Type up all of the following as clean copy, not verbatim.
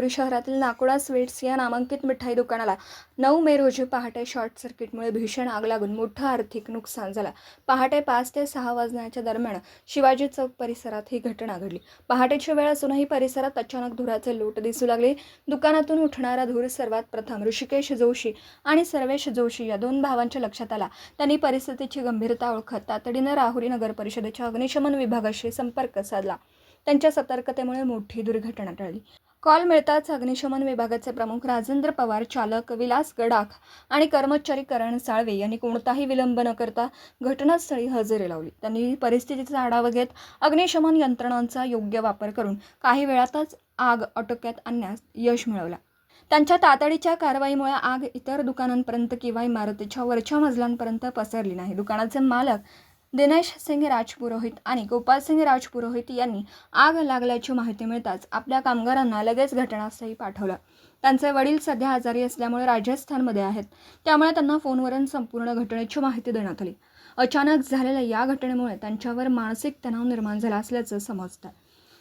राहुरी शहरातील नाकोडा स्वीट्स या नामांकित मिठाई दुकानाला 9 मे रोजी पहाटे शॉर्ट सर्किटमुळे भीषण आग लागून मोठं आर्थिक नुकसान झालं। पहाटे 5 ते 6 वाजण्याच्या दरम्यान शिवाजी चौक परिसरात ही घटना घडली। पहाटेची वेळ असूनही परिसरात अचानक धुराचे लोट दिसू लागले। दुकानातून उठणारा धूर सर्वात प्रथम ऋषिकेश जोशी आणि सर्वेश जोशी या 2 भावांच्या लक्षात आला। त्यांनी परिस्थितीची गंभीरता ओळखत तातडीने राहुरी नगर परिषदेच्या अग्निशमन विभागाशी संपर्क साधला। त्यांच्या सतर्कतेमुळे मोठी दुर्घटना टळली। कॉल मिळताच अग्निशमन विभागाचे प्रमुख राजेंद्र पवार, चालक विलास गडाख आणि कर्मचारी करण साळवे यांनी कोणताही विलंब न करता घटनास्थळी हजेरी लावली। त्यांनी परिस्थितीचा आढावा घेत अग्निशमन यंत्रणांचा योग्य वापर करून काही वेळातच आग आटोक्यात आणण्यास यश मिळवलं। त्यांच्या तातडीच्या कारवाईमुळे आग इतर दुकानांपर्यंत किंवा इमारतीच्या वरच्या मजल्यांपर्यंत पसरली नाही। दुकानाचे मालक दिनेश सिंग राजपुरोहित आणि गोपाल सिंग राजपुरोहित यांनी आग लागल्याची माहिती मिळताच आपल्या कामगारांना लगेच घटनास्थळी पाठवलं। त्यांचे वडील सध्या आजारी असल्यामुळे राजस्थानमध्ये आहेत, त्यामुळे त्यांना फोनवरून संपूर्ण घटनेची माहिती देण्यात आली। अचानक झालेल्या या घटनेमुळे त्यांच्यावर मानसिक तणाव निर्माण झाला असल्याचं समजतं।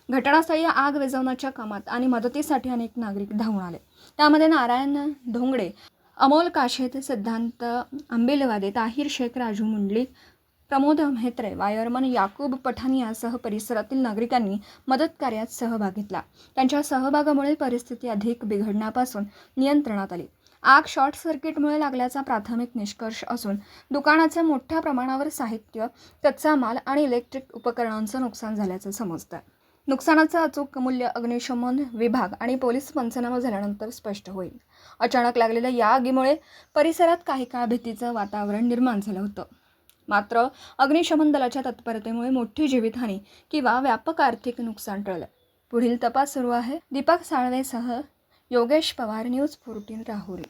घटनास्थळी आग विझवण्याच्या कामात आणि मदतीसाठी अनेक नागरिक धावून आले। त्यामध्ये नारायण धोंगडे, अमोल काशेत, सिद्धांत आंबिलवादे, ताहिर शेख, राजू मुंडलिक, प्रमोद म्हेत्रे, वायरमन याकूब पठाण यासह परिसरातील नागरिकांनी मदत कार्यात सहभाग घेतला। त्यांच्या सहभागामुळे परिस्थिती अधिक बिघडण्यापासून नियंत्रणात आली। आग शॉर्ट सर्किटमुळे लागल्याचा प्राथमिक निष्कर्ष असून दुकानाचे मोठ्या प्रमाणावर साहित्य, कच्चा माल आणि इलेक्ट्रिक उपकरणांचं नुकसान झाल्याचं समजतं। नुकसानाचं अचूक मूल्य अग्निशमन विभाग आणि पोलीस पंचनामा झाल्यानंतर स्पष्ट होईल। अचानक लागलेल्या या आगीमुळे परिसरात काही काळ भीतीचं वातावरण निर्माण झालं होतं। मात्र अग्निशमन दलाच्या तत्परतेमुळे मोठी जीवितहानी किंवा व्यापक आर्थिक नुकसान टळलं। पुढील तपास सुरू आहे। दीपक साळवेसह योगेश पवार, न्यूज 14 राहुरी।